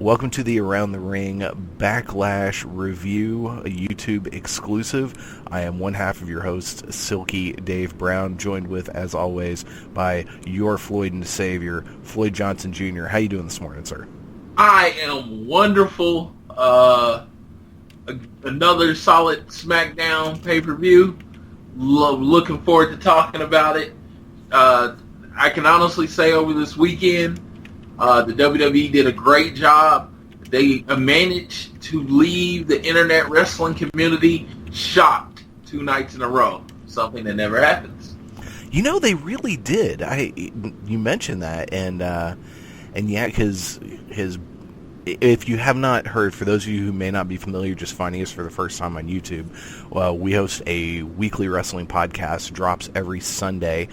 welcome to the Around the Ring Backlash Review, a YouTube exclusive. I am one half of your host, Silky Dave Brown, joined with, as always, by your Floyd and Savior, Floyd Johnson Jr. How you doing this morning, sir? I am wonderful. Another solid SmackDown pay-per-view. Looking forward to talking about it. I can honestly say over this weekend, the WWE did a great job. They managed to leave the internet wrestling community shocked 2 nights in a row. Something that never happens. You know, they really did. You mentioned that, and yeah, because if you have not heard, for those of you who may not be familiar, just finding us for the first time on YouTube, we host a weekly wrestling podcast, drops every Sunday.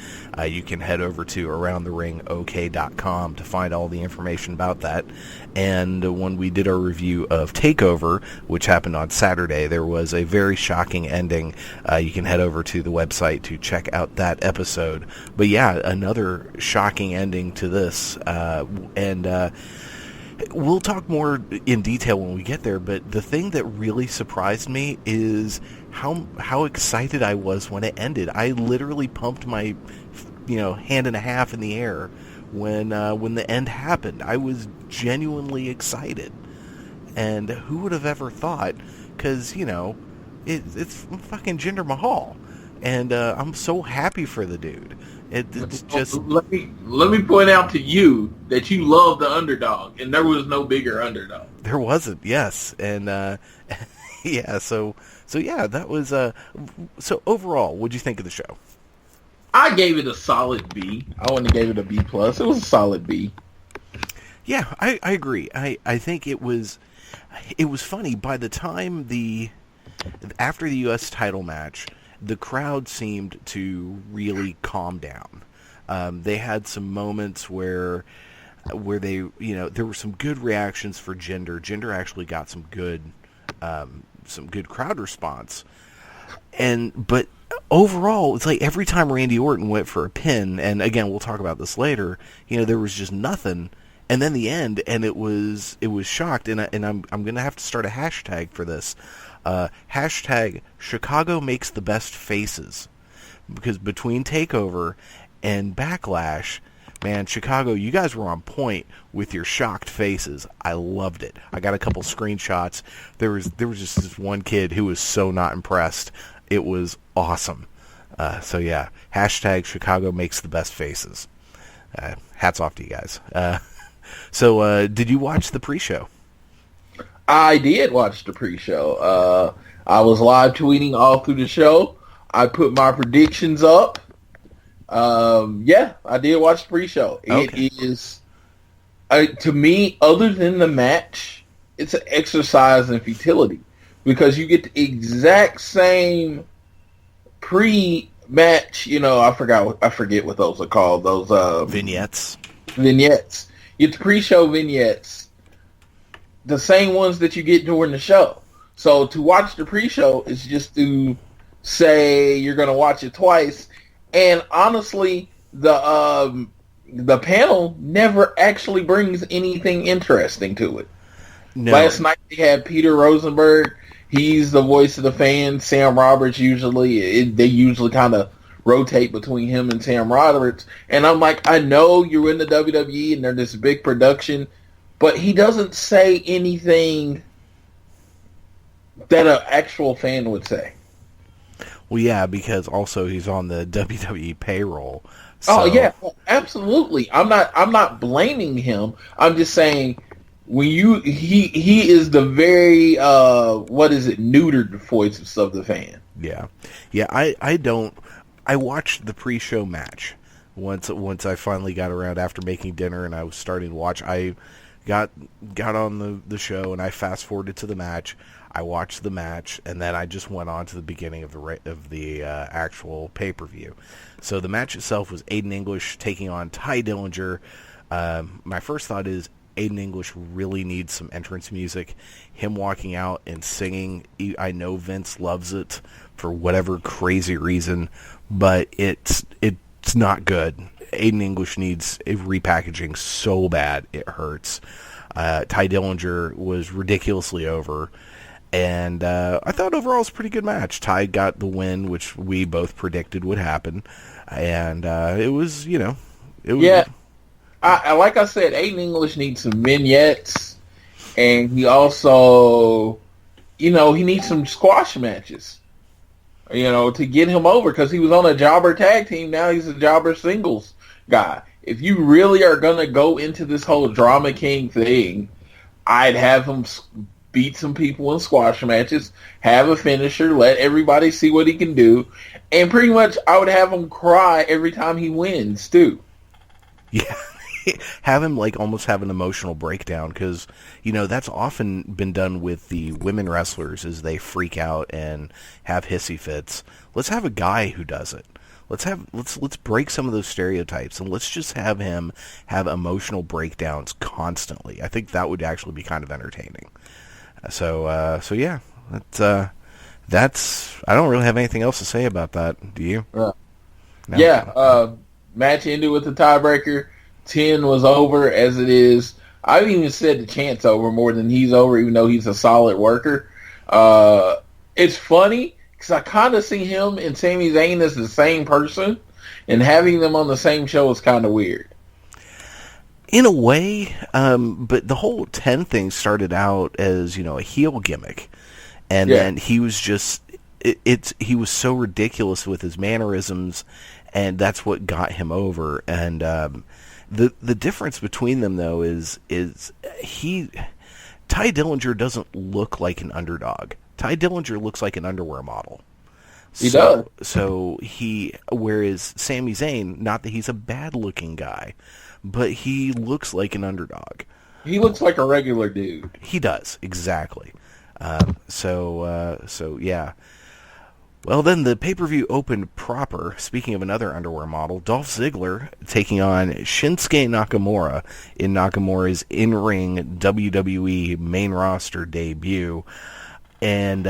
You can head over to aroundtheringok.com to find all the information about that. And when we did our review of TakeOver, which happened on Saturday, there was a very shocking ending. You can head over to the website to check out that episode. But yeah, another shocking ending to this. We'll talk more in detail when we get there, but the thing that really surprised me is how excited I was when it ended. I literally pumped my, hand and a half in the air when the end happened. I was genuinely excited, and who would have ever thought? Because it's fucking Jinder Mahal, and I'm so happy for the dude. It's just let me point out to you that you love the underdog, and there was no bigger underdog. There wasn't, yes, and yeah. So yeah, that was so overall. What'd you think of the show? I gave it a solid B. I wouldn't have gave it a B plus. It was a solid B. Yeah, I agree. I think it was funny. By the time after the U.S. title match, the crowd seemed to really calm down. They had some moments where they, there were some good reactions for Jinder. Jinder actually got some good crowd response. But overall, it's like every time Randy Orton went for a pin, and again, we'll talk about this later, there was just nothing. And then the end, and it was shocked, and I'm going to have to start a hashtag for this. Hashtag Chicago makes the best faces, because between TakeOver and Backlash, man, Chicago, you guys were on point with your shocked faces. I loved it. I got a couple screenshots. There was just this one kid who was so not impressed. It was awesome. So yeah, hashtag Chicago makes the best faces. Hats off to you guys. So did you watch the pre-show? I did watch the pre-show. I was live tweeting all through the show. I put my predictions up. Yeah, I did watch the pre-show. Okay. It is, to me, other than the match, it's an exercise in futility, because you get the exact same pre-match. I forget what those are called. Those vignettes. Vignettes. You get the pre-show vignettes. The same ones that you get during the show. So to watch the pre-show is just to say you're going to watch it twice. And honestly, the panel never actually brings anything interesting to it. No. Last night they had Peter Rosenberg. He's the voice of the fans. Sam Roberts they usually kind of rotate between him and Sam Roberts. And I'm like, I know you're in the WWE and they're this big production, but he doesn't say anything that an actual fan would say. Well, yeah, because also he's on the WWE payroll. So. Oh yeah, absolutely. I'm not blaming him. I'm just saying when he is the very neutered voice of the fan. Yeah. I watched the pre-show match once I finally got around after making dinner and I was starting to watch. I got on the show and I fast forwarded to the match. I watched the match and then I just went on to the beginning of the actual pay-per-view. So the match itself was Aiden English taking on Ty Dillinger. My first thought is Aiden English really needs some entrance music. Him walking out and singing, I know Vince loves it for whatever crazy reason, but it's not good. Aiden English needs a repackaging so bad it hurts. Ty Dillinger was ridiculously over. And I thought overall it was a pretty good match. Ty got the win, which we both predicted would happen. And it was, it was... Yeah. I like I said, Aiden English needs some vignettes. And he also, he needs some squash matches, to get him over. Because he was on a jobber tag team. Now he's a jobber singles guy. If you really are going to go into this whole Drama King thing, I'd have him beat some people in squash matches, have a finisher, let everybody see what he can do, and pretty much I would have him cry every time he wins, too. Yeah. Have him almost have an emotional breakdown, because that's often been done with the women wrestlers, is they freak out and have hissy fits. Let's have a guy who does it. Let's break some of those stereotypes, and let's just have him have emotional breakdowns constantly. I think that would actually be kind of entertaining. So yeah, that's. I don't really have anything else to say about that. Do you? No. Yeah. Match ended with the tiebreaker. 10 was over as it is. I even said the chant's over more than he's over, even though he's a solid worker. It's funny because I kind of see him and Sami Zayn as the same person, and having them on the same show is kind of weird. In a way, but the whole 10 thing started out as, a heel gimmick. And then he was just, he was so ridiculous with his mannerisms, and that's what got him over. And the difference between them, though, is Ty Dillinger doesn't look like an underdog. Ty Dillinger looks like an underwear model. He does. So whereas Sami Zayn, not that he's a bad-looking guy, but he looks like an underdog. He looks like a regular dude. He does, exactly. So yeah. Well, then the pay-per-view opened proper. Speaking of another underwear model, Dolph Ziggler taking on Shinsuke Nakamura in Nakamura's in-ring WWE main roster debut. And,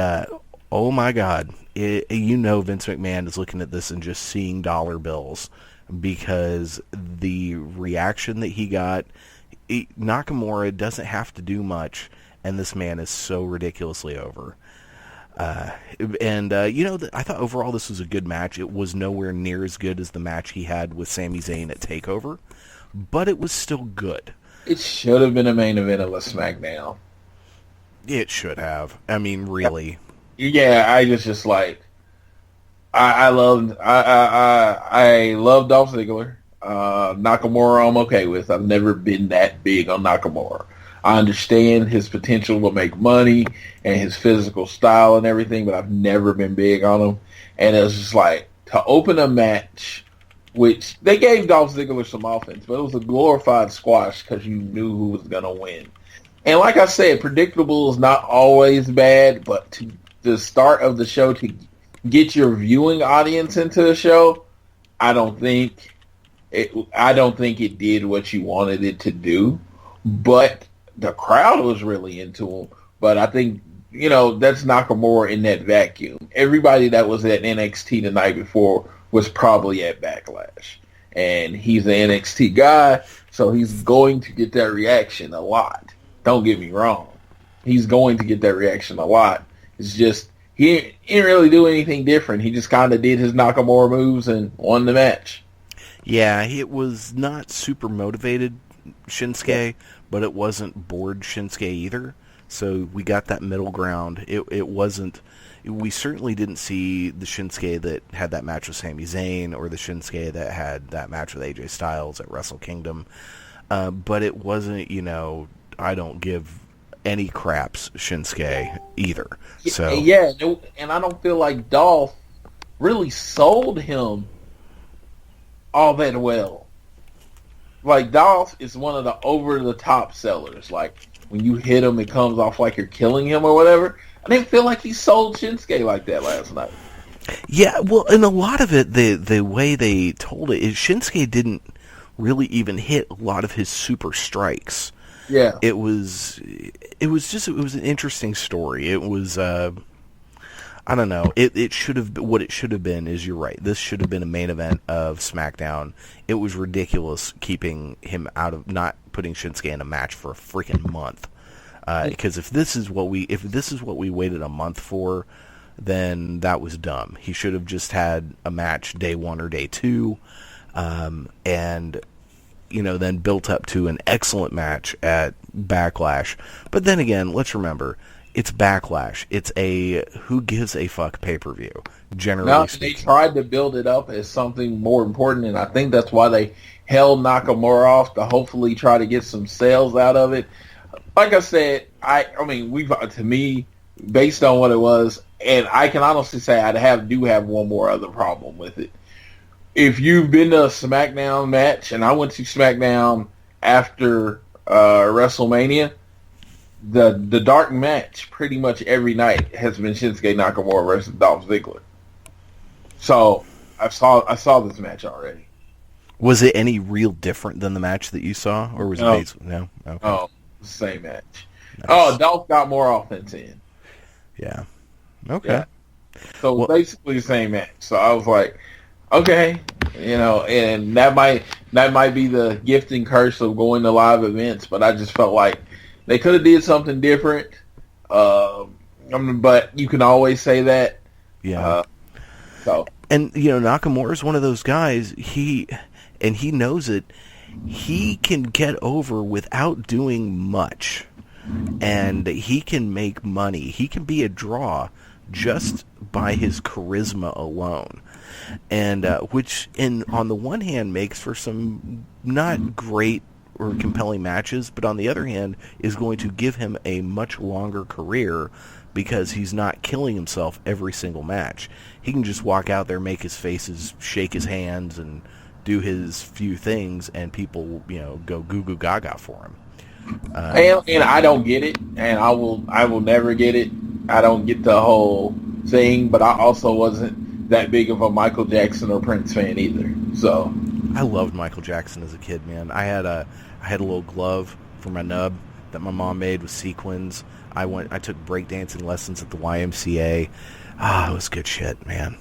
oh my God, Vince McMahon is looking at this and just seeing dollar bills, because the reaction that he got, Nakamura doesn't have to do much, and this man is so ridiculously over. I thought overall this was a good match. It was nowhere near as good as the match he had with Sami Zayn at TakeOver, but it was still good. It should have been a main event of a SmackDown. It should have. I mean, really. Yeah, I just like, I love Dolph Ziggler. Nakamura I'm okay with. I've never been that big on Nakamura. I understand his potential to make money and his physical style and everything, but I've never been big on him. And it was just like, to open a match, which they gave Dolph Ziggler some offense, but it was a glorified squash because you knew who was going to win. And like I said, predictable is not always bad, but to the start of the show, to get your viewing audience into the show, I don't think it did what you wanted it to do. But the crowd was really into him. But I think, that's Nakamura in that vacuum. Everybody that was at NXT the night before was probably at Backlash. And he's an NXT guy, so he's going to get that reaction a lot. Don't get me wrong. He's going to get that reaction a lot. It's just, he didn't really do anything different. He just kind of did his Nakamura moves and won the match. Yeah, it was not super motivated Shinsuke, but it wasn't bored Shinsuke either. So we got that middle ground. It wasn't. We certainly didn't see the Shinsuke that had that match with Sami Zayn, or the Shinsuke that had that match with AJ Styles at Wrestle Kingdom. But it wasn't, I don't give any craps Shinsuke either. So yeah, and I don't feel like Dolph really sold him all that well. Like, Dolph is one of the over-the-top sellers. Like, when you hit him, it comes off like you're killing him or whatever. I didn't feel like he sold Shinsuke like that last night. Yeah, well, and a lot of it, the way they told it, is Shinsuke didn't really even hit a lot of his super strikes. Yeah. It was an interesting story. It was, I don't know. It should have what it should have been is you're right. This should have been a main event of SmackDown. It was ridiculous keeping him out of not putting Shinsuke in a match for a freaking month. Because if this is what we waited a month for, then that was dumb. He should have just had a match day 1 or day 2, and then built up to an excellent match at Backlash. But then again, let's remember, it's Backlash. It's a who gives a fuck pay-per-view, generally speaking. They tried to build it up as something more important, and I think that's why they held Nakamura off to hopefully try to get some sales out of it. Like I said, to me, based on what it was, and I can honestly say I do have one more other problem with it. If you've been to a SmackDown match, and I went to SmackDown after WrestleMania, the dark match pretty much every night has been Shinsuke Nakamura versus Dolph Ziggler. So I saw this match already. Was it any real different than the match that you saw, or was it basically no? Okay. Oh, same match. Nice. Oh, Dolph got more offense in. Yeah. Okay. Yeah. So basically the same match. So I was like, okay, and that might be the gift and curse of going to live events, but I just felt like they could have did something different. But you can always say that. Yeah. And Nakamura is one of those guys. He knows it. He can get over without doing much, and he can make money. He can be a draw just by his charisma alone, and which on the one hand makes for some not great or compelling matches, but on the other hand is going to give him a much longer career because he's not killing himself every single match. He can just walk out there, make his faces, shake his hands, and do his few things, and people, go goo goo gaga for him. And I don't get it, and I will never get it. I don't get the whole thing, but I also wasn't that big of a Michael Jackson or Prince fan either. So I loved Michael Jackson as a kid, man. I had a little glove for my nub that my mom made with sequins. I took breakdancing lessons at the YMCA. It was good shit, man.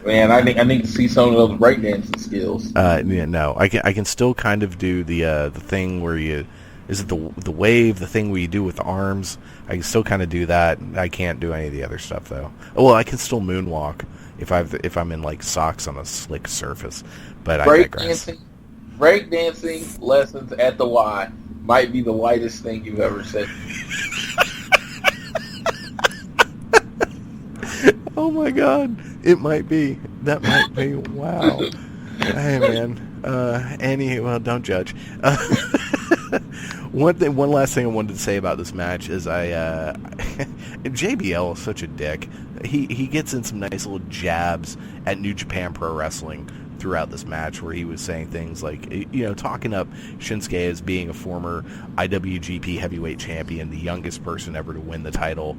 Man, I need to see some of those breakdancing skills. No, I can still kind of do the thing where is it the wave, the thing where you do with the arms. I can still kind of do that. I can't do any of the other stuff though. Well, I can still moonwalk if I'm in like socks on a slick surface. But I digress. Breakdancing lessons at the Y might be the whitest thing you've ever said. Oh my God, it might be. That might be. Wow. Hey man. Well, don't judge. One last thing I wanted to say about this match is JBL is such a dick. He gets in some nice little jabs at New Japan Pro Wrestling throughout this match, where he was saying things like, talking up Shinsuke as being a former IWGP Heavyweight Champion, the youngest person ever to win the title,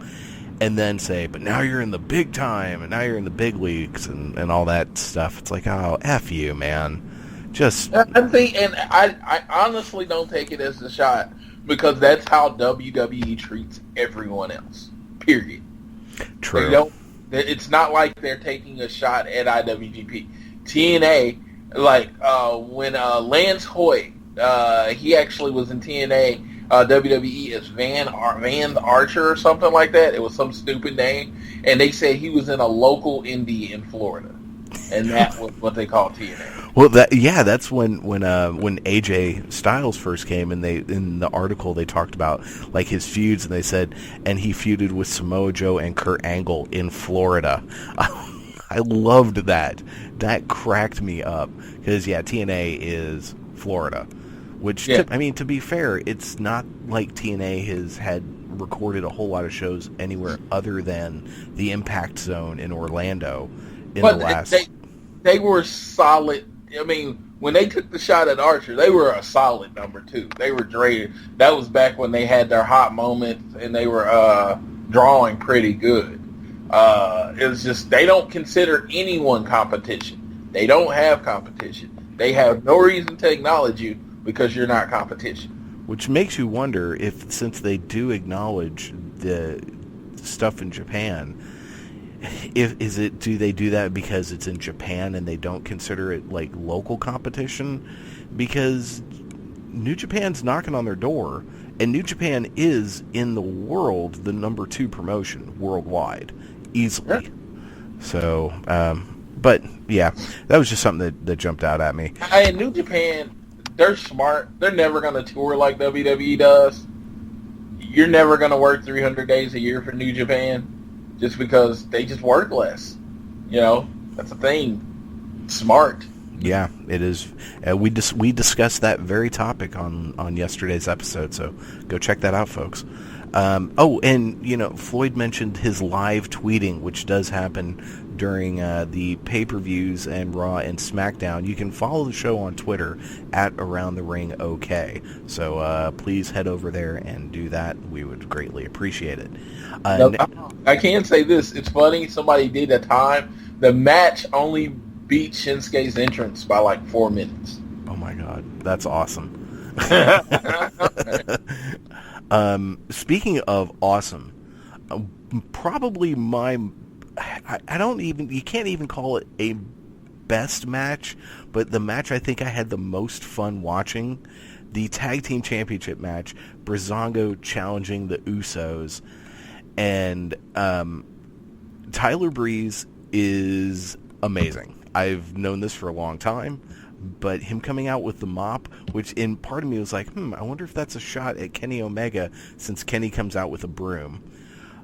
and then say, but now you're in the big time, and now you're in the big leagues, and all that stuff. It's like, oh, F you, man. I think, and I honestly don't take it as a shot, because that's how WWE treats everyone else. Period. True. It's not like they're taking a shot at IWGP. TNA, like when Lance Hoyt, he actually was in TNA, WWE as Van Archer or something like that. It was some stupid name, and they said he was in a local indie in Florida, and that was what they call TNA. Well, that's when AJ Styles first came, and in the article they talked about like his feuds, and they said, and he feuded with Samoa Joe and Kurt Angle in Florida. I loved that. That cracked me up because TNA is Florida, which to be fair, it's not like TNA has had recorded a whole lot of shows anywhere other than the Impact Zone in Orlando in the last. They were solid. I mean, when they took the shot at Archer, they were a solid number 2. They were great. That was back when they had their hot moments and they were drawing pretty good. It was just, they don't consider anyone competition. They don't have competition. They have no reason to acknowledge you because you're not competition. Which makes you wonder if, since they do acknowledge the stuff in Japan, do they do that because it's in Japan and they don't consider it like local competition? Because New Japan's knocking on their door, and New Japan is in the world the number 2 promotion worldwide, easily. Yeah. So, but yeah, that was just something that jumped out at me. In New Japan, they're smart. They're never going to tour like WWE does. You're never going to work 300 days a year for New Japan just because they just work less. You know, that's a thing. Smart. Yeah, it is. We discussed that very topic on yesterday's episode, so go check that out, folks. And Floyd mentioned his live tweeting, which does happen during the pay-per-views and Raw and SmackDown. You can follow the show on Twitter at Around the Ring OK. So please head over there and do that. We would greatly appreciate it. I can say this. It's funny. Somebody did a time. The match only beat Shinsuke's entrance by like 4 minutes. Oh my God. That's awesome. Speaking of awesome, probably you can't even call it a best match, but the match I think I had the most fun watching, the Tag Team Championship match, Breezango challenging the Usos, and Tyler Breeze is amazing. I've known this for a long time, but him coming out with the mop, which in part of me was like, I wonder if that's a shot at Kenny Omega, since Kenny comes out with a broom.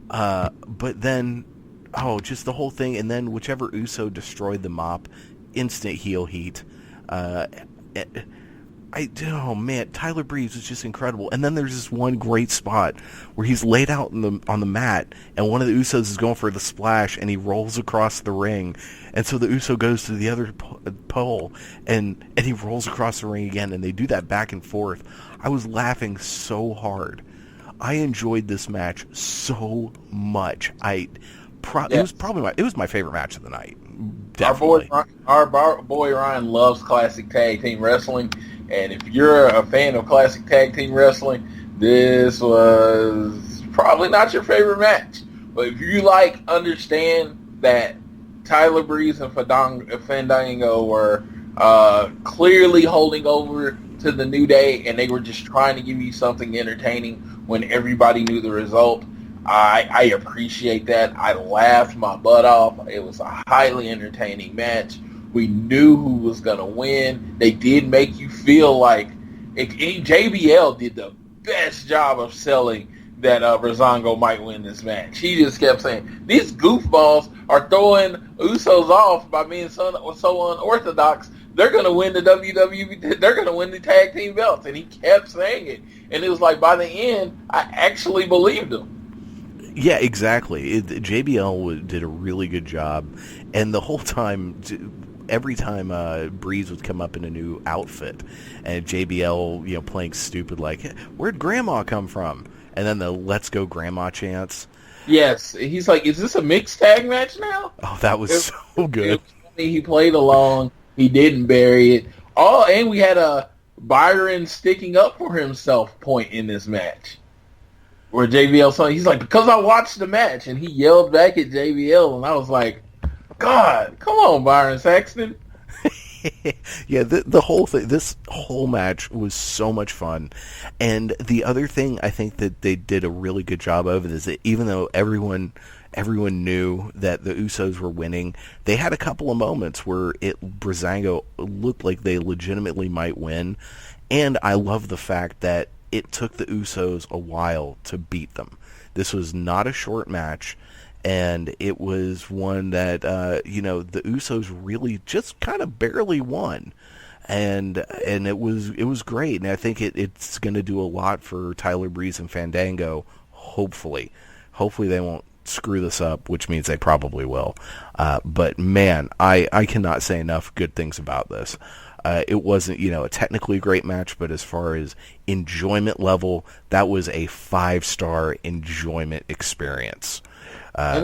But then, just the whole thing, and then whichever Uso destroyed the mop, instant heel heat. Tyler Breeze is just incredible. And then there's this one great spot where he's laid out on the mat, and one of the Usos is going for the splash, and he rolls across the ring, and so the Uso goes to the other pole, and he rolls across the ring again, and they do that back and forth. I was laughing so hard. I enjoyed this match so much. It was my favorite match of the night. Definitely. Our boy Ryan loves classic tag team wrestling, and if you're a fan of classic tag team wrestling, this was probably not your favorite match. But if you understand that Tyler Breeze and Fandango were clearly holding over to the New Day, and they were just trying to give you something entertaining when everybody knew the result, I appreciate that. I laughed my butt off. It was a highly entertaining match. We knew who was going to win. They did make you feel like JBL did the best job of selling that Breezango might win this match. He just kept saying, these goofballs are throwing Usos off by being so unorthodox. They're going to win the WWE. They're going to win the tag team belts. And he kept saying it. And it was like, by the end, I actually believed him. Yeah, exactly. JBL did a really good job. And the whole time, every time Breeze would come up in a new outfit, and JBL, playing stupid like, where'd Grandma come from? And then the "Let's Go Grandma" chants. Yes, he's like, is this a mixed tag match now? Oh, that was so good. He played along. He didn't bury it. Oh, and we had a Byron sticking up for himself point in this match, where JBL saw, he's like, because I watched the match, and he yelled back at JBL, and I was like, God, come on, Byron Saxton. Yeah, the whole thing, this whole match was so much fun. And the other thing I think that they did a really good job of is that even though everyone knew that the Usos were winning, they had a couple of moments where Breezango looked like they legitimately might win. And I love the fact that it took the Usos a while to beat them. This was not a short match. And it was one that, the Usos really just kind of barely won. And it was great. And I think it's going to do a lot for Tyler Breeze and Fandango, hopefully. Hopefully they won't screw this up, which means they probably will. But, man, I cannot say enough good things about this. It wasn't, a technically great match, but as far as enjoyment level, that was a 5-star enjoyment experience. And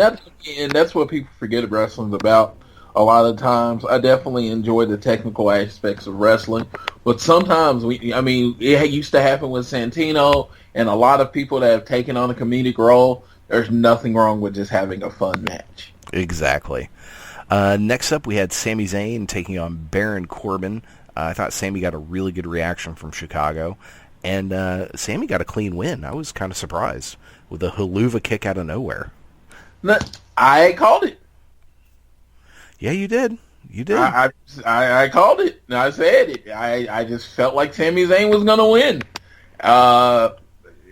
that's what people forget wrestling's about a lot of times. I definitely enjoy the technical aspects of wrestling, but sometimes it used to happen with Santino and a lot of people that have taken on a comedic role. there's nothing wrong with just having a fun match. Exactly. Next up, we had Sami Zayn taking on Baron Corbin. I thought Sami got a really good reaction from Chicago, and Sami got a clean win. I was kind of surprised with a haluva kick out of nowhere. I called it. Yeah, you did. You did. I called it. I said it. I just felt like Sami Zayn was going to win.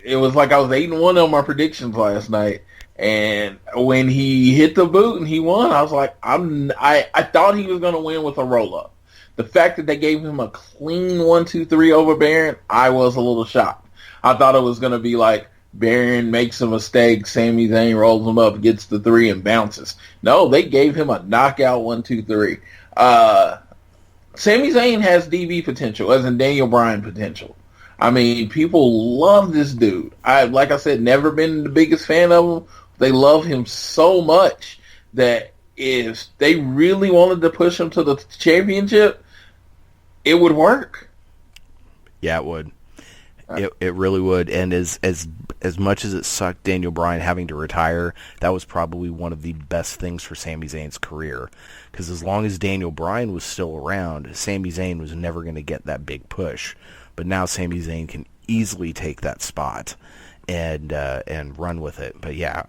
It was like I was 8-1 on my predictions last night. And when he hit the boot and he won, I was like, I thought he was going to win with a roll-up. The fact that they gave him a clean 1-2-3 over Baron, I was a little shocked. I thought it was going to be like Baron makes a mistake, Sami Zayn rolls him up, gets the 3, and bounces. No, they gave him a knockout 1-2-3. Sami Zayn has DB potential, as in Daniel Bryan potential. I mean, people love this dude. Like I said, never been the biggest fan of him. They love him so much that if they really wanted to push him to the championship, it would work. Yeah, it would. It really would. And as much as it sucked Daniel Bryan having to retire, that was probably one of the best things for Sami Zayn's career. Because as long as Daniel Bryan was still around, Sami Zayn was never going to get that big push. But now Sami Zayn can easily take that spot and run with it. But yeah,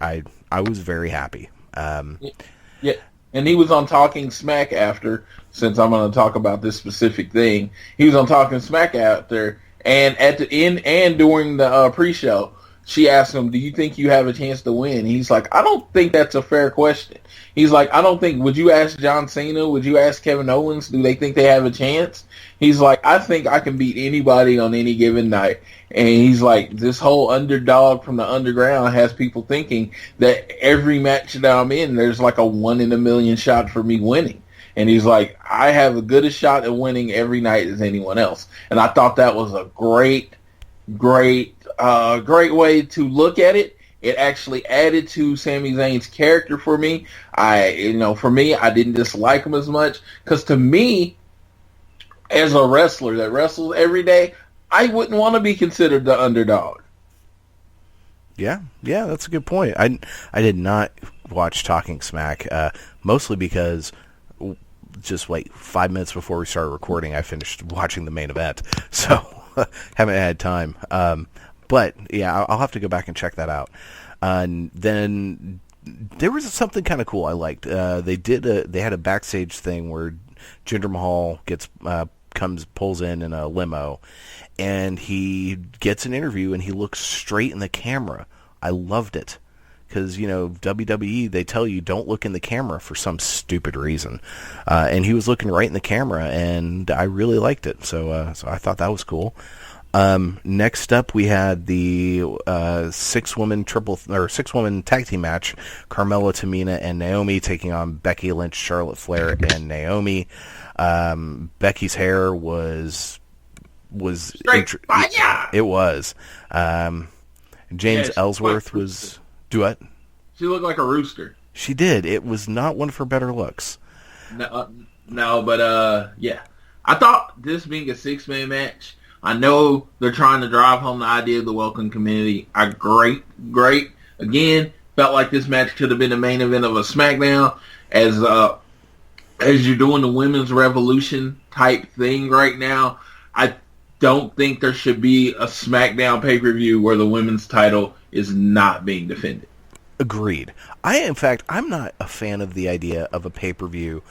I was very happy. Yeah, and he was on Talking Smack after, since I'm going to talk about this specific thing. He was on Talking Smack after, and at the end and during the pre-show, she asked him, do you think you have a chance to win? He's like, I don't think that's a fair question. He's like, I don't think, would you ask John Cena? Would you ask Kevin Owens? Do they think they have a chance? He's like, I think I can beat anybody on any given night. And he's like, this whole underdog from the underground has people thinking that every match that I'm in, there's like a 1 in a million shot for me winning. And he's like, I have as good a shot at winning every night as anyone else. And I thought that was a great way to look at it. It actually added to Sami Zayn's character for me. I didn't dislike him as much, because to me, as a wrestler that wrestles every day, I wouldn't want to be considered the underdog. Yeah, that's a good point. I did not watch Talking Smack, mostly because just like 5 minutes before we started recording, I finished watching the main event, so haven't had time. But yeah, I'll have to go back and check that out. And then there was something kind of cool I liked. They had a backstage thing where Jinder Mahal pulls in a limo, and he gets an interview, and he looks straight in the camera. I loved it, because WWE, they tell you don't look in the camera for some stupid reason, and he was looking right in the camera, and I really liked it. So I thought that was cool. Next up, we had the 6-woman tag team match: Carmella, Tamina, and Naomi taking on Becky Lynch, Charlotte Flair, and Naomi. Becky's hair was it was. James Ellsworth was duet. She looked like a rooster. She did. It was not one of her better looks. No, but yeah. I thought this being a 6-man match, I know they're trying to drive home the idea of the Welcome Community. Great. Again, felt like this match could have been the main event of a SmackDown. As you're doing the Women's Revolution type thing right now, I don't think there should be a SmackDown pay-per-view where the women's title is not being defended. Agreed. I'm not a fan of the idea of a pay-per-view.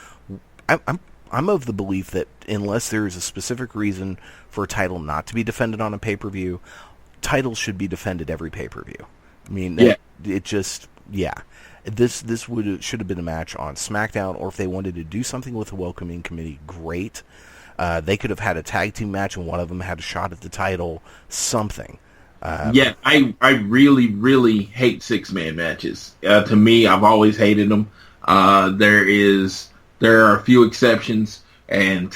I'm of the belief that unless there is a specific reason for a title not to be defended on a pay-per-view, titles should be defended every pay-per-view. I mean, This should have been a match on SmackDown, or if they wanted to do something with the Welcoming Committee, great. They could have had a tag team match and one of them had a shot at the title, something. I really, really hate 6-man matches. To me, I've always hated them. There are a few exceptions, and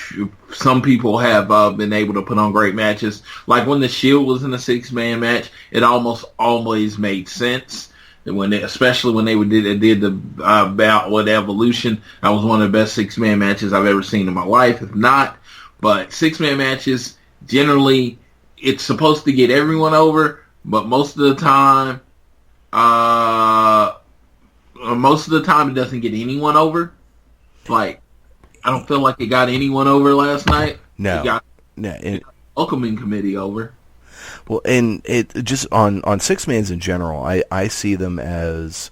some people have been able to put on great matches. Like when the Shield was in a 6-man match, it almost always made sense. Especially when they did the bout with Evolution, that was one of the best 6-man matches I've ever seen in my life, if not. But 6-man matches, generally, it's supposed to get everyone over, but most of the time, Most of the time, it doesn't get anyone over. Like, I don't feel like it got anyone over last night. No. It got No. welcoming committee over. Well, and it just on six mans in general, I see them as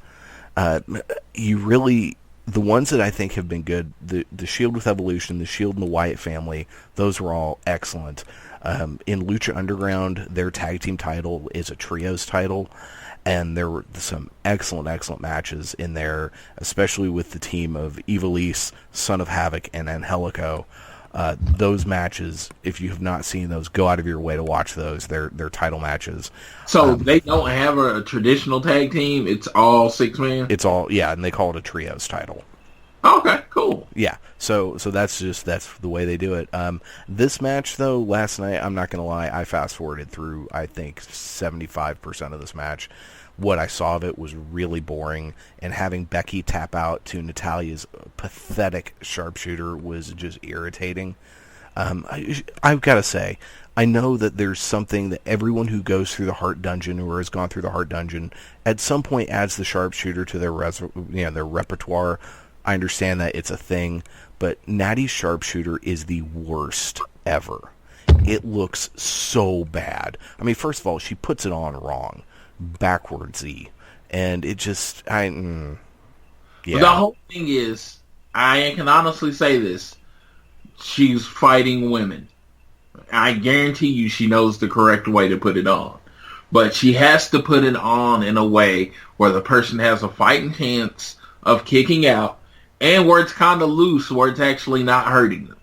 the ones that I think have been good. The Shield with Evolution, the Shield and the Wyatt family, those were all excellent. In Lucha Underground, their tag team title is a trios title, and there were some excellent matches in there, especially with the team of Ivelisse, Son of Havoc, and Angelico. Those matches, if you have not seen those, go out of your way to watch those. They're title matches. So they don't have a traditional tag team? It's all six-man? It's all, yeah, and they call it a trios title. Okay, cool. Yeah, so that's the way they do it. This match, though, last night, I'm not going to lie, I fast-forwarded through, I think, 75% of this match. What I saw of it was really boring, and having Becky tap out to Natalia's pathetic sharpshooter was just irritating. I've got to say, I know that there's something that everyone who goes through the Heart Dungeon or has gone through the Heart Dungeon at some point adds the sharpshooter to their repertoire. I understand that it's a thing, but Natty's sharpshooter is the worst ever. It looks so bad. I mean, first of all, she puts it on wrong, backwardsy, and it just, yeah. But the whole thing is, I can honestly say this, she's fighting women. I guarantee you she knows the correct way to put it on. But she has to put it on in a way where the person has a fighting chance of kicking out, and where it's kind of loose, where it's actually not hurting them.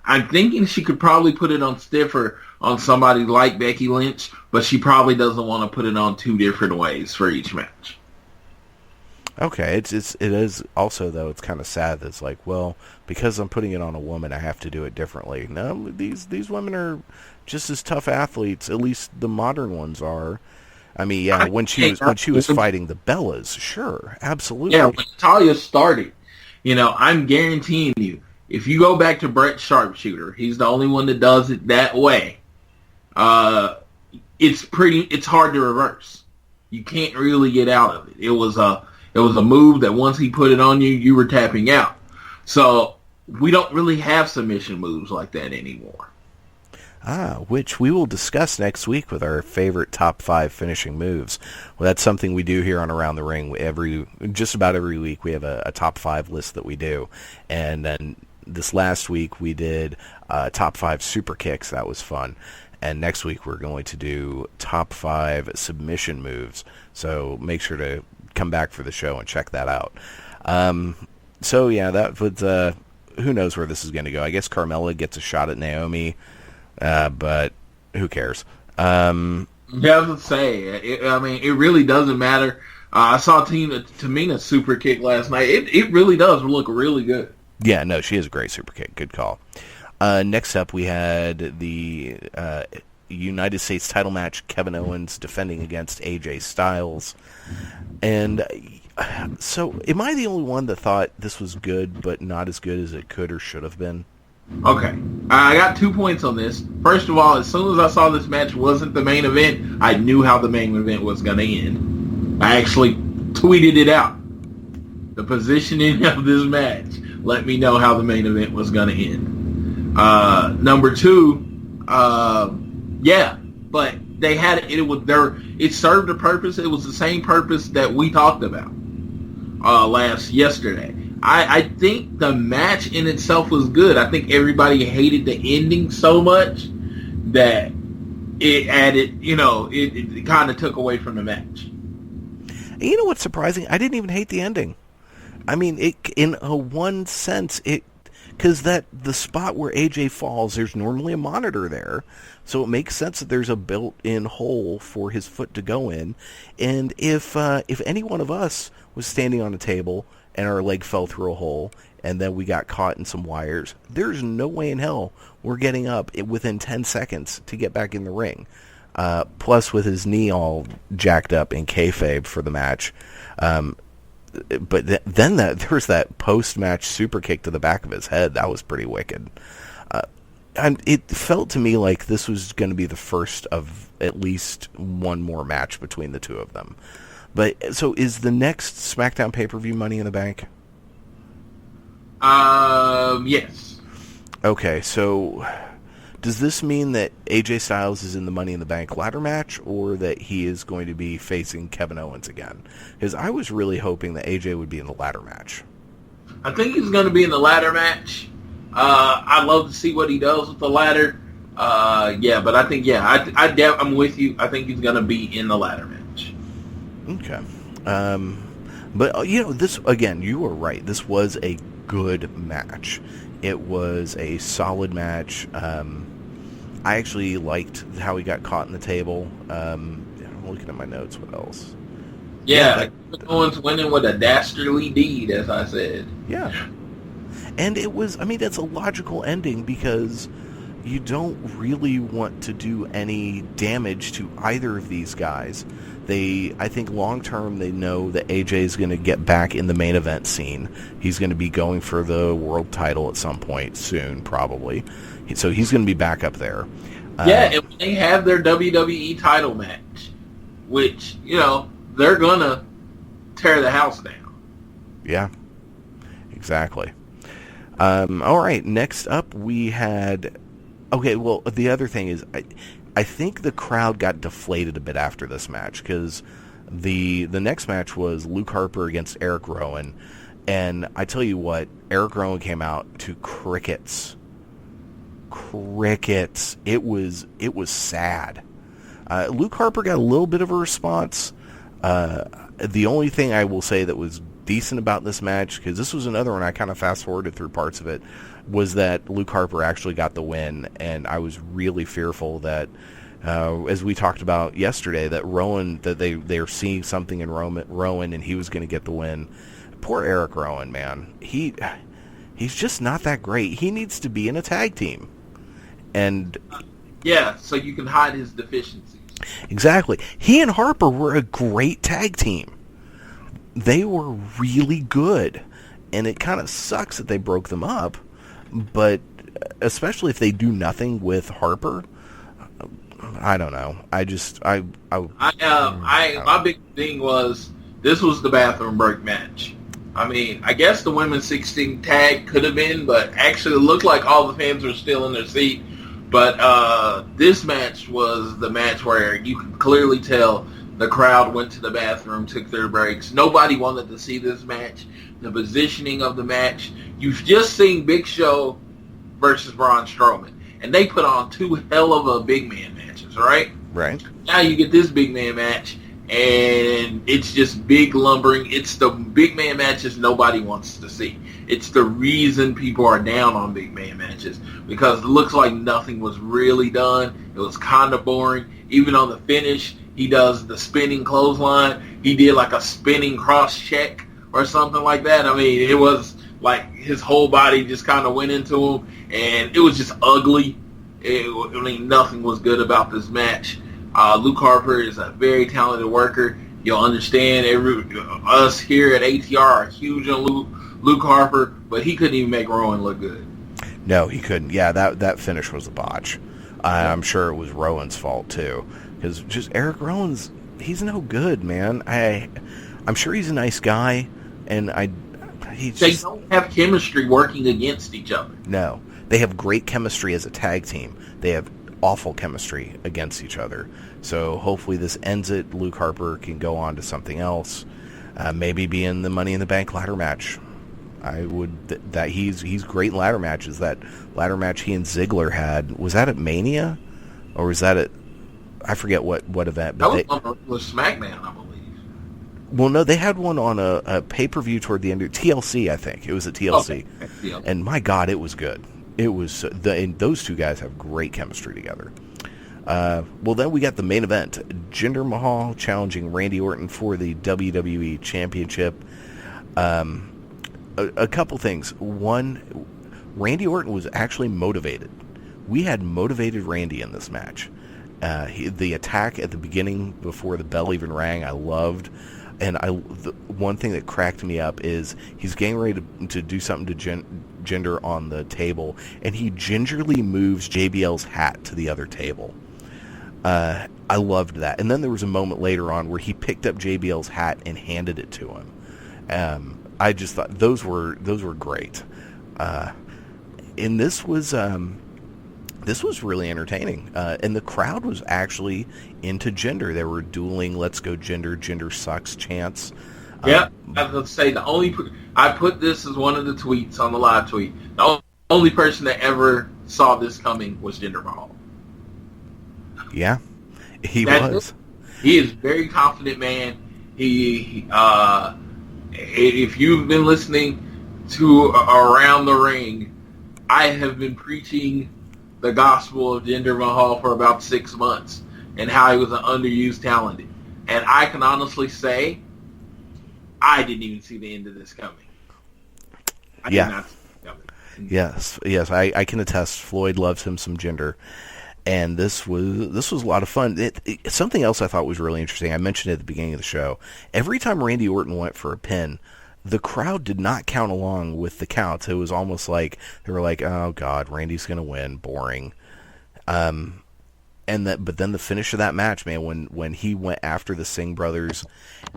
I'm thinking she could probably put it on stiffer on somebody like Becky Lynch, but she probably doesn't want to put it on two different ways for each match. Okay, it is also, though, it's kind of sad that it's like, well, because I'm putting it on a woman, I have to do it differently. No, these women are just as tough athletes, at least the modern ones are. I mean, yeah, when she was fighting the Bellas, sure, absolutely. Yeah, when Talia started, I'm guaranteeing you, if you go back to Brett Sharpshooter, he's the only one that does it that way. It's hard to reverse. You can't really get out of it. It was a move that once he put it on you, you were tapping out. So we don't really have submission moves like that anymore. Which we will discuss next week with our favorite top 5 finishing moves. Well, that's something we do here on Around the Ring. Just about every week we have a top 5 list that we do. And then this last week we did top 5 super kicks. That was fun. And next week we're going to do top 5 submission moves. So make sure to come back for the show and check that out. So yeah, that was, who knows where this is going to go. I guess Carmella gets a shot at Naomi. But who cares? Yeah, I was going to say, it really doesn't matter. I saw Tamina's super kick last night. It really does look really good. Yeah, no, she is a great super kick. Good call. Next up, we had the United States title match, Kevin Owens defending against AJ Styles. And so, am I the only one that thought this was good, but not as good as it could or should have been? Okay, I got 2 points on this. First of all, as soon as I saw this match wasn't the main event, I knew how the main event was going to end. I actually tweeted it out. The positioning of this match let me know how the main event was going to end. Number 2, yeah, but they had it served a purpose. It was the same purpose that we talked about yesterday. I think the match in itself was good. I think everybody hated the ending so much that it added, it kind of took away from the match. You know what's surprising? I didn't even hate the ending. I mean, in one sense, because the spot where AJ falls, there's normally a monitor there, so it makes sense that there's a built-in hole for his foot to go in. And if any one of us was standing on a table and our leg fell through a hole, and then we got caught in some wires, there's no way in hell we're getting up within 10 seconds to get back in the ring. Plus, with his knee all jacked up in kayfabe for the match. But then there was that post-match super kick to the back of his head. That was pretty wicked. And it felt to me like this was going to be the first of at least one more match between the two of them. But so is the next SmackDown pay-per-view Money in the Bank? Yes. Okay, so does this mean that AJ Styles is in the Money in the Bank ladder match, or that he is going to be facing Kevin Owens again? Because I was really hoping that AJ would be in the ladder match. I think he's going to be in the ladder match. I'd love to see what he does with the ladder. But I think, I'm with you. I think he's going to be in the ladder match. Okay. But, this, again, you were right. This was a good match. It was a solid match. I actually liked how he got caught in the table. I'm looking at my notes. What else? Yeah, Owens winning with a dastardly deed, as I said. Yeah. And it was, that's a logical ending because you don't really want to do any damage to either of these guys. I think long term, they know that AJ is going to get back in the main event scene. He's going to be going for the world title at some point soon, probably. So he's going to be back up there. And when they have their WWE title match, which, they're going to tear the house down. Yeah, exactly. All right, next up we had... Okay, well, the other thing is... I think the crowd got deflated a bit after this match because the next match was Luke Harper against Eric Rowan, and I tell you what, Eric Rowan came out to crickets. It was sad. Luke Harper got a little bit of a response. The only thing I will say that was decent about this match, because this was another one I kind of fast-forwarded through parts of it, was that Luke Harper actually got the win, and I was really fearful that, as we talked about yesterday, that Rowan, that they're seeing something in Rowan, and he was going to get the win. Poor Eric Rowan, man. He's just not that great. He needs to be in a tag team. And so you can hide his deficiencies. Exactly. He and Harper were a great tag team. They were really good, and it kind of sucks that they broke them up. But especially if they do nothing with Harper, I don't know. My big thing was this was the bathroom break match. I guess the women's 16 tag could have been, but actually it looked like all the fans were still in their seat. But this match was the match where you could clearly tell the crowd went to the bathroom, took their breaks. Nobody wanted to see this match. The positioning of the match. You've just seen Big Show versus Braun Strowman. And they put on two hell of a big man matches, right? Right. Now you get this big man match, and it's just big lumbering. It's the big man matches nobody wants to see. It's the reason people are down on big man matches, because it looks like nothing was really done. It was kind of boring. Even on the finish, he does the spinning clothesline. He did like a spinning cross check or something like that. It was like his whole body just kind of went into him, and it was just ugly. Nothing was good about this match. Luke Harper is a very talented worker. You'll understand, us here at ATR are huge on Luke Harper, but he couldn't even make Rowan look good. No, he couldn't. Yeah, that finish was a botch. I'm sure it was Rowan's fault, too. Because just Eric Rowan's, he's no good, man. I'm sure he's a nice guy, and they don't have chemistry working against each other. No. They have great chemistry as a tag team. They have awful chemistry against each other. So hopefully this ends it. Luke Harper can go on to something else. Maybe be in the Money in the Bank ladder match. He's great in ladder matches. That ladder match he and Ziggler had, was that at Mania? Or was that at, I forget what event. But that was SmackDown, I believe. Well, no, they had one on a pay-per-view toward the end of TLC, I think. It was at TLC. Okay. And my God, it was good. It was, and those two guys have great chemistry together. Well, then we got the main event. Jinder Mahal challenging Randy Orton for the WWE Championship. A couple things. One, Randy Orton was actually motivated. We had motivated Randy in this match. The attack at the beginning before the bell even rang, I loved. And the one thing that cracked me up is he's getting ready to do something to Jinder on the table, and he gingerly moves JBL's hat to the other table. I loved that. And then there was a moment later on where he picked up JBL's hat and handed it to him. I just thought those were great. And this was really entertaining. And the crowd was actually into Jinder. They were dueling "Let's go Jinder, Jinder sucks" chants. Yeah, I was going to say I put this as one of the tweets on the live tweet. The only person that ever saw this coming was Jinder Mahal. Yeah, he was. He is a very confident man. If you've been listening to Around the Ring, I have been preaching the gospel of Jinder Mahal for about 6 months and how he was an underused talent. And I can honestly say, I didn't even see the end of this coming. I did not see it coming. Yes, I can attest. Floyd loves him some Jinder. And this was a lot of fun. Something else I thought was really interesting, I mentioned it at the beginning of the show. Every time Randy Orton went for a pin, the crowd did not count along with the counts. It was almost like they were like, "Oh God, Randy's going to win. Boring." But then the finish of that match, man, when he went after the Singh brothers,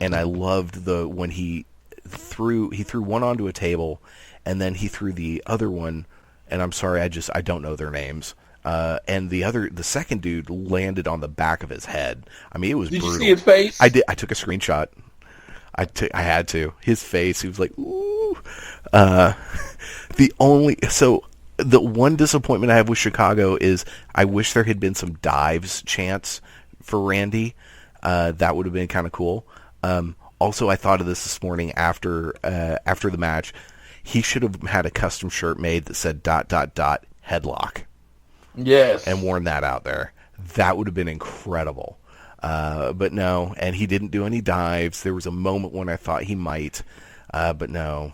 and I loved when he threw one onto a table, and then he threw the other one, and I'm sorry, I don't know their names. And the second dude landed on the back of his head. I mean, it was brutal. Did you see his face? I did. I took a screenshot. I had to. His face, he was like, ooh. The one disappointment I have with Chicago is I wish there had been some dives chants for Randy. That would have been kind of cool. Also, I thought of this morning after the match. He should have had a custom shirt made that said ... headlock. Yes. And worn that out there. That would have been incredible. But no, and he didn't do any dives. There was a moment when I thought he might, but no.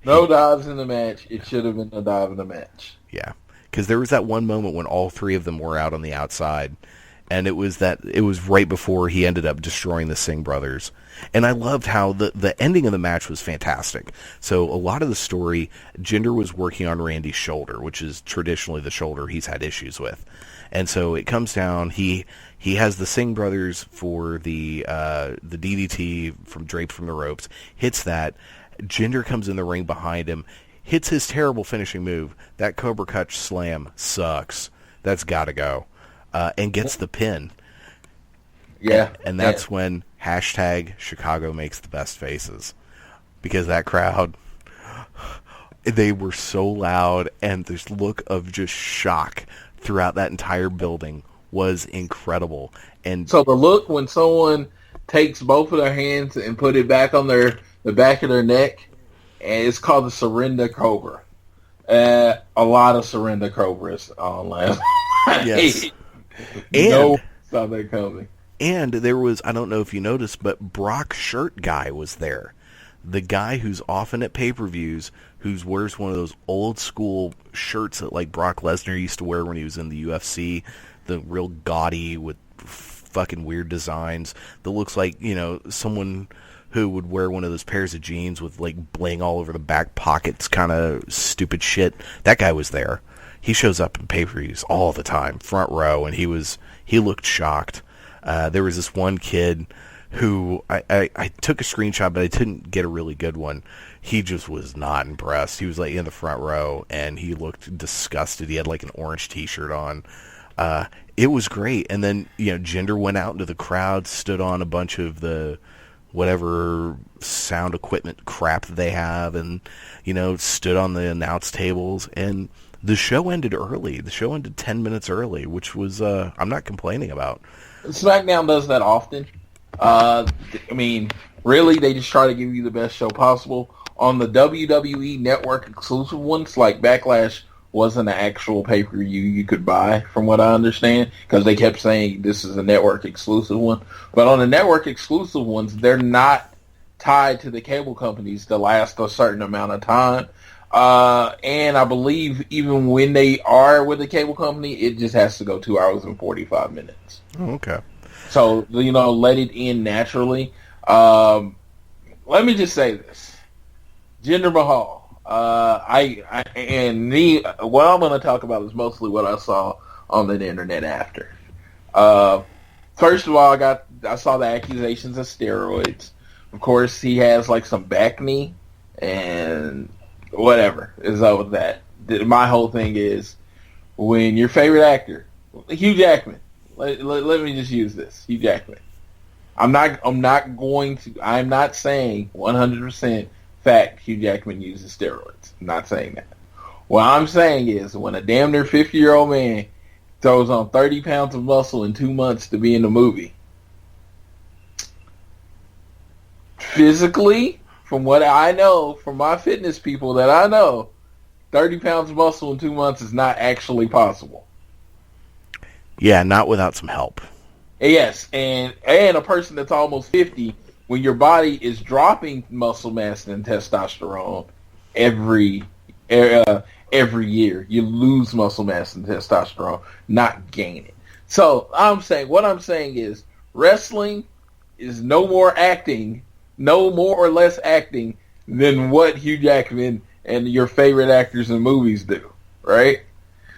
No dives in the match. It should have been a dive in the match. Yeah, because there was that one moment when all three of them were out on the outside, and it was right before he ended up destroying the Singh brothers. And I loved how the ending of the match was fantastic. So a lot of the story, Jinder was working on Randy's shoulder, which is traditionally the shoulder he's had issues with. And so it comes down, he has the Singh brothers for the DDT draped from the ropes, hits that. Jinder comes in the ring behind him, hits his terrible finishing move. That Cobra Clutch slam sucks. That's got to go. And gets the pin. Yeah. And that's when #Chicago makes the best faces. Because that crowd, they were so loud, and this look of just shock throughout that entire building was incredible. And so the look when someone takes both of their hands and put it back on the back of their neck, and it's called the Surrender Cobra. A lot of Surrender Cobras on last night. Yes. No saw that coming. And there was, I don't know if you noticed, but Brock Shirt Guy was there. The guy who's often at pay-per-views, who wears one of those old school shirts that like Brock Lesnar used to wear when he was in the UFC, the real gaudy with fucking weird designs that looks like, someone who would wear one of those pairs of jeans with like bling all over the back pockets, kind of stupid shit. That guy was there. He shows up in pay-per-views all the time, front row, and he looked shocked. There was this one kid who I took a screenshot, but I didn't get a really good one. He just was not impressed. He was like in the front row, and he looked disgusted. He had like an orange T-shirt on. It was great. And then Jinder went out into the crowd, stood on a bunch of the whatever sound equipment crap that they have, and stood on the announce tables. And the show ended early. The show ended 10 minutes early, which was I'm not complaining about. SmackDown does that often. Really, they just try to give you the best show possible. On the WWE Network exclusive ones, like Backlash wasn't an actual pay-per-view you could buy, from what I understand, because they kept saying this is a network exclusive one. But on the network exclusive ones, they're not tied to the cable companies to last a certain amount of time. And I believe even when they are with a cable company, it just has to go 2 hours and 45 minutes. Oh, okay. So, let it end naturally. Let me just say this. Jinder Mahal. What I'm going to talk about is mostly what I saw on the internet after. First of all, I saw the accusations of steroids. Of course, he has like some back knee and whatever is up with that. My whole thing is when your favorite actor, Hugh Jackman, let me just use this, Hugh Jackman. I'm not saying 100% fact Hugh Jackman uses steroids. I'm not saying that. What I'm saying is when a damn near 50-year-old man throws on 30 pounds of muscle in 2 months to be in the movie, physically, from what I know, from my fitness people that I know, 30 pounds of muscle in 2 months is not actually possible. Yeah, not without some help. Yes, and a person that's almost 50, when your body is dropping muscle mass and testosterone every year, you lose muscle mass and testosterone, not gain it. So what I'm saying is wrestling is no more or less acting than what Hugh Jackman and your favorite actors in movies do, right?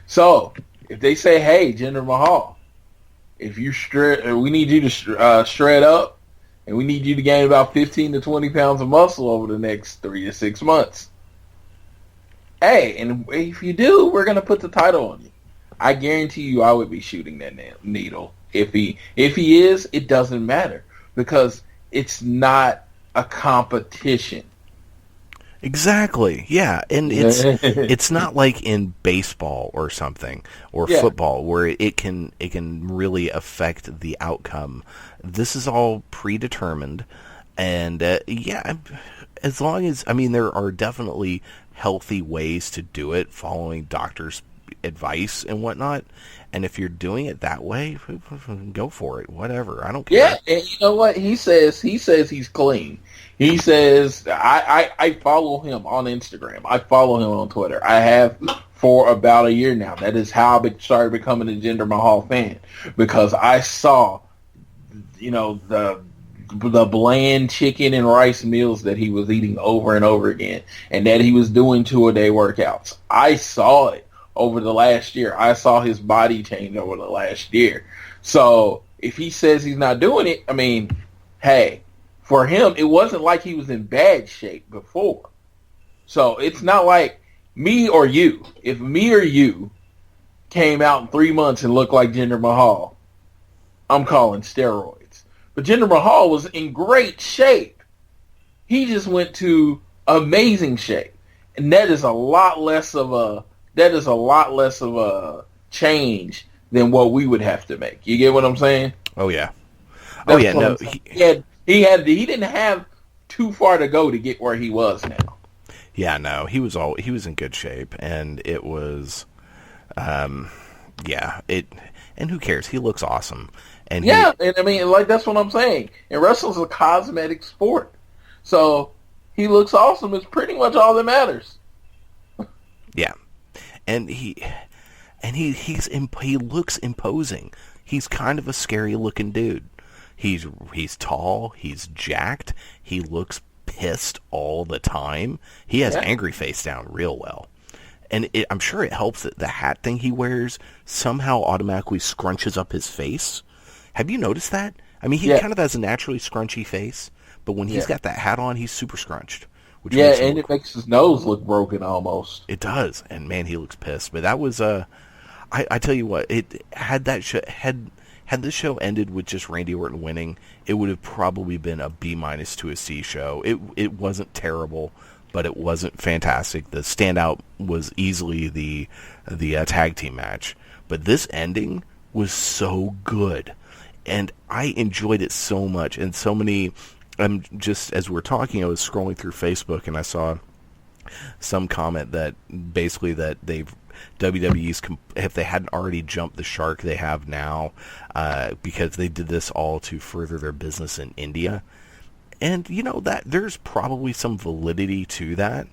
So if they say, hey, Jinder Mahal, if you we need you to shred up, and we need you to gain about 15 to 20 pounds of muscle over the next 3 to 6 months. Hey, and if you do, we're going to put the title on you. I guarantee you I would be shooting that needle. If he is, it doesn't matter because it's not a competition. Exactly. Yeah, and it's not like in baseball or something or football where it can really affect the outcome. This is all predetermined, and as long as there are definitely healthy ways to do it, following doctors' advice and whatnot. And if you're doing it that way, go for it. Whatever. I don't care. Yeah, and you know what? He says he's clean. He says, I follow him on Instagram. I follow him on Twitter. I have for about a year now. That is how I started becoming a Jinder Mahal fan. Because I saw, the bland chicken and rice meals that he was eating over and over again. And that he was doing 2-a-day workouts. I saw it over the last year. I saw his body change over the last year. So if he says he's not doing it, hey, for him, it wasn't like he was in bad shape before. So it's not like me or you. If me or you came out in 3 months and looked like Jinder Mahal, I'm calling steroids. But Jinder Mahal was in great shape. He just went to amazing shape. And that is a lot less of a change than what we would have to make. You get what I'm saying? Oh yeah. No. He didn't have too far to go to get where he was now. Yeah, no, he was in good shape, and it was, and who cares? He looks awesome, and that's what I'm saying. And wrestling's a cosmetic sport, so he looks awesome. Is pretty much all that matters. Yeah, and he looks imposing. He's kind of a scary looking dude. He's tall, he's jacked, he looks pissed all the time. He has angry face down real well. And I'm sure it helps that the hat thing he wears somehow automatically scrunches up his face. Have you noticed that? He kind of has a naturally scrunchy face, but when he's got that hat on, he's super scrunched. It makes his nose look broken almost. It does, and man, he looks pissed. But that was, I tell you what, had this show ended with just Randy Orton winning, it would have probably been a B- to a C show. It wasn't terrible, but it wasn't fantastic. The standout was easily the tag team match. But this ending was so good, and I enjoyed it so much. And so many, just as we're talking, I was scrolling through Facebook, and I saw some comment that basically that WWE's, if they hadn't already jumped the shark they have now, because they did this all to further their business in India. And that there's probably some validity to that.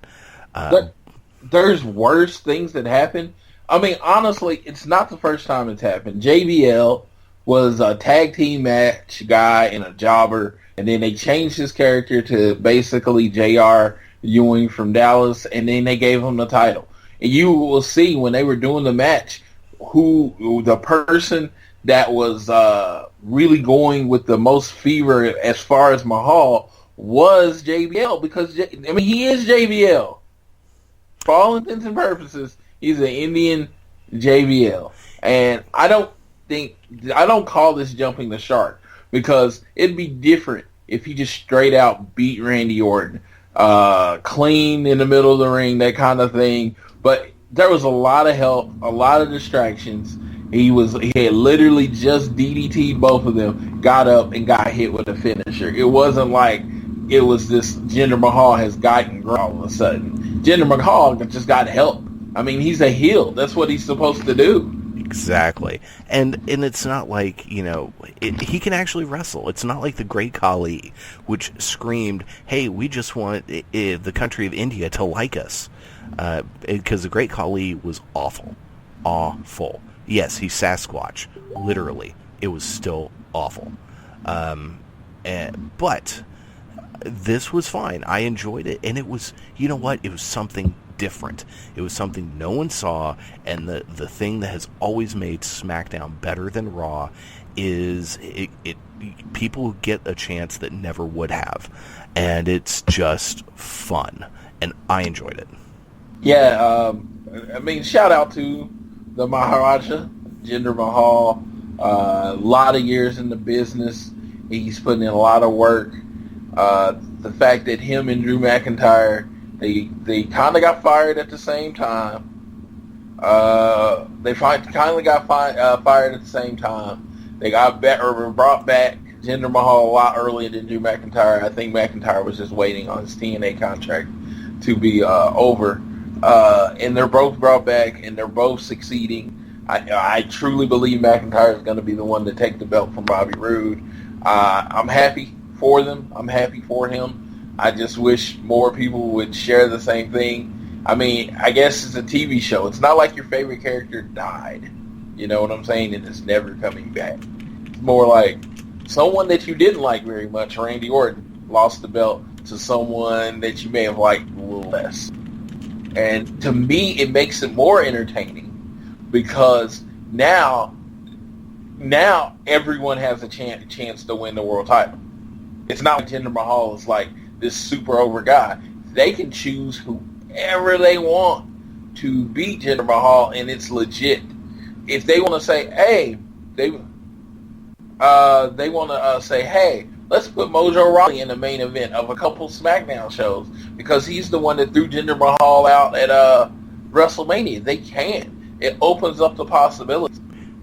There's worse things that happen. Honestly, it's not the first time it's happened. JBL was a tag team match guy and a jobber, and then they changed his character to basically J.R. Ewing from Dallas, and then they gave him the title. And you will see when they were doing the match who the person that was really going with the most fever as far as Mahal was JBL, because he is JBL. For all intents and purposes, he's an Indian JBL. And I don't call this jumping the shark, because it'd be different if he just straight out beat Randy Orton, clean in the middle of the ring, that kind of thing. But there was a lot of help, a lot of distractions. He had literally just DDT'd both of them, got up and got hit with a finisher. It wasn't like it was this Jinder Mahal has gotten grown all of a sudden. Jinder Mahal just got help. I mean, he's a heel. That's what he's supposed to do. Exactly. And it's not like, he can actually wrestle. It's not like the Great Khali, which screamed, hey, we just want the country of India to like us. Because the Great Khali was awful. Awful. Yes, he's Sasquatch. Literally. It was still awful. But this was fine. I enjoyed it. And it was, you know what? It was something different. It was something no one saw, and the thing that has always made SmackDown better than Raw is people get a chance that never would have, and it's just fun, and I enjoyed it. Yeah, I mean, shout out to the Maharaja, Jinder Mahal. A lot of years in the business. He's putting in a lot of work. The fact that him and Drew McIntyre, They kind of got fired at the same time. They kind of got fired at the same time. They got brought back Jinder Mahal a lot earlier than Drew McIntyre. I think McIntyre was just waiting on his TNA contract to be over. And they're both brought back, and they're both succeeding. I truly believe McIntyre is going to be the one to take the belt from Bobby Roode. I'm happy for them. I'm happy for him. I just wish more people would share the same thing. I mean, I guess it's a TV show. It's not like your favorite character died. You know what I'm saying? And it's never coming back. It's more like someone that you didn't like very much, Randy Orton, lost the belt to someone that you may have liked a little less. And to me, it makes it more entertaining, because now everyone has a chance to win the world title. It's not like Jinder Mahal is like this super over guy. They can choose whoever they want to beat Jinder Mahal, and it's legit. If they want to say, hey, they want to say, hey, let's put Mojo Rawley in the main event of a couple SmackDown shows, because he's the one that threw Jinder Mahal out at WrestleMania. They can. It opens up the possibilities.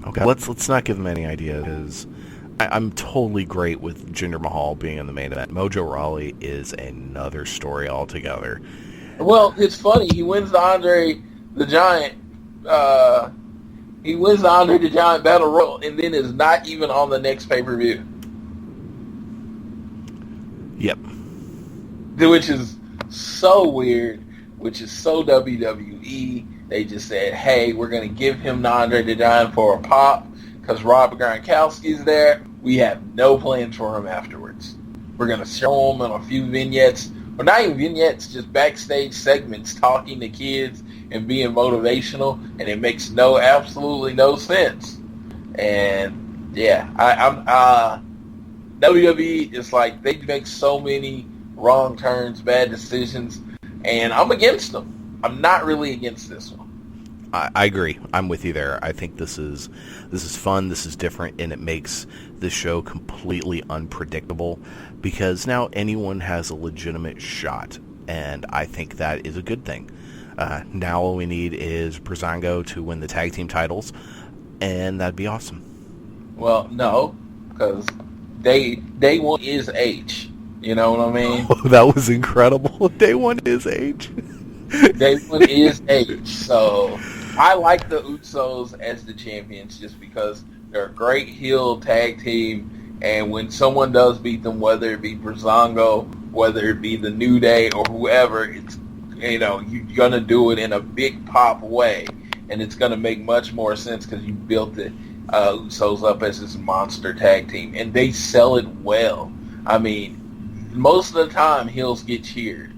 Okay, let's not give them any ideas. I'm totally great with Jinder Mahal being in the main event. Mojo Rawley is another story altogether. Well, it's funny. He wins the Andre the Giant. He wins the Andre the Giant Battle Royal, and then is not even on the next pay-per-view. Yep. Which is so weird. Which is so WWE. They just said, "Hey, we're going to give him the Andre the Giant for a pop." Because Rob Gronkowski's there, we have no plans for him afterwards. We're going to show him in a few vignettes, or not even vignettes, just backstage segments talking to kids and being motivational, and it makes absolutely no sense. And yeah, WWE is like, they make so many wrong turns, bad decisions, and I'm against them. I'm not really against this one. I agree. I'm with you there. I think this is fun, this is different, and it makes the show completely unpredictable, because now anyone has a legitimate shot, and I think that is a good thing. Now all we need is Breezango to win the tag team titles, and that'd be awesome. Well, no, because day one is H. You know what I mean? Oh, that was incredible. Day one is H. Day one is H, so I like the Usos as the champions just because they're a great heel tag team, and when someone does beat them, whether it be Breezango, whether it be the New Day or whoever, it's, you're gonna do it in a big pop way, and it's gonna make much more sense because you built the Usos up as this monster tag team, and they sell it well. I mean, most of the time heels get cheered.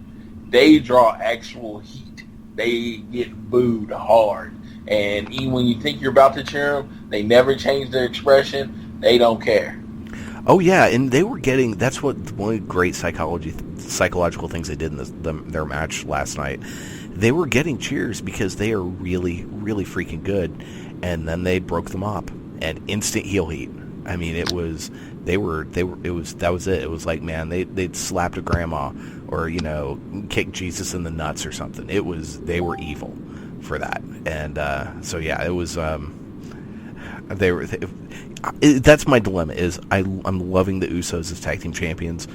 They draw actual heat. They get booed hard. And even when you think you're about to cheer them, they never change their expression. They don't care. Oh yeah, and they were getting. That's what one of the great psychological things they did in their match last night. They were getting cheers because they are really, really freaking good, and then they broke them up and instant heel heat. I mean, it was that was it. It was like, man, they'd slapped a grandma or kicked Jesus in the nuts or something. They were evil for that, and so yeah, it was. That's my dilemma. Is I'm loving the Usos as tag team champions.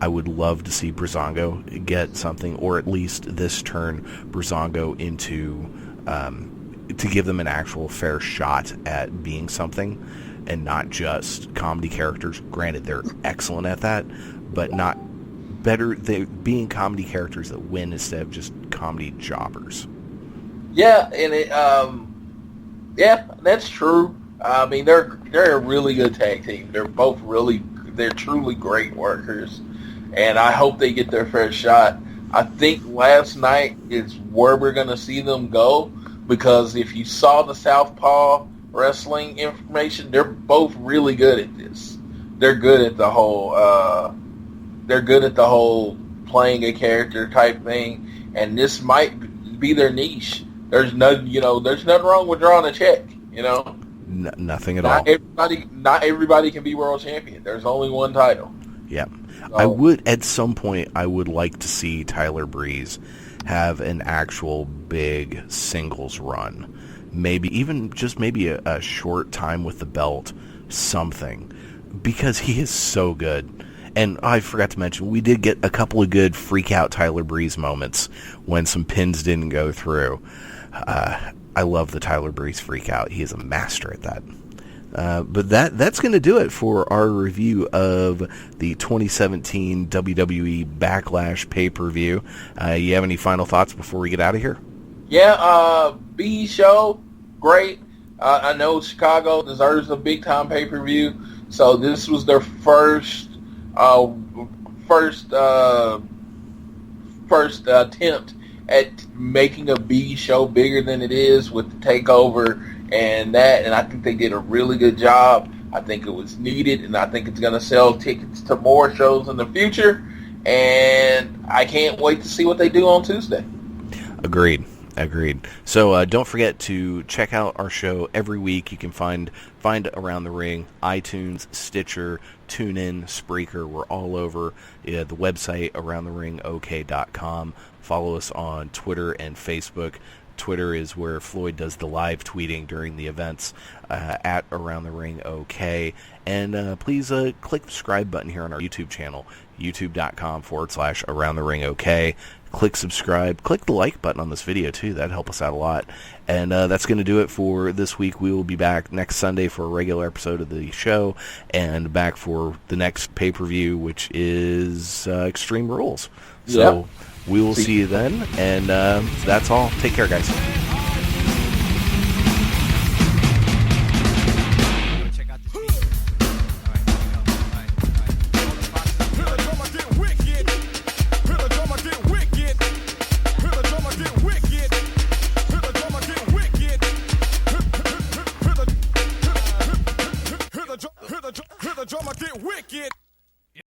I would love to see Breezango get something, or at least this turn Breezango into to give them an actual fair shot at being something, and not just comedy characters. Granted, they're excellent at that, but not better. They being comedy characters that win instead of just comedy jobbers. Yeah, and yeah, that's true. I mean, they're a really good tag team. They're truly great workers, and I hope they get their fair shot. I think last night is where we're going to see them go, because if you saw the Southpaw wrestling information, they're both really good at this. They're good at the whole. They're good at the whole playing a character type thing, and this might be their niche. There's nothing wrong with drawing a check. Nothing at all. Not everybody can be world champion. There's only one title. Yeah. So, at some point, I would like to see Tyler Breeze have an actual big singles run. Maybe a short time with the belt, something. Because he is so good. And I forgot to mention, we did get a couple of good freak-out Tyler Breeze moments when some pins didn't go through. I love the Tyler Breeze freak out. He is a master at that. But that's going to do it for our review of the 2017 WWE Backlash pay-per-view. You have any final thoughts before we get out of here? Yeah, B show, great. I know Chicago deserves a big-time pay-per-view, so this was their first attempt at making a B show bigger than it is with the takeover and I think they did a really good job. I think it was needed, and I think it's going to sell tickets to more shows in the future, and I can't wait to see what they do on Tuesday. Agreed. So don't forget to check out our show every week. You can find Around the Ring, iTunes, Stitcher, TuneIn, Spreaker. We're all over the website, aroundtheringok.com. Follow us on Twitter and Facebook. Twitter is where Floyd does the live tweeting during the events, at Around the Ring OK. And please click the subscribe button here on our YouTube channel, youtube.com/Around the Ring OK. Click subscribe. Click the like button on this video, too. That'd help us out a lot. And that's going to do it for this week. We will be back next Sunday for a regular episode of the show, and back for the next pay-per-view, which is Extreme Rules. So we will see you then, and that's all. Take care, guys.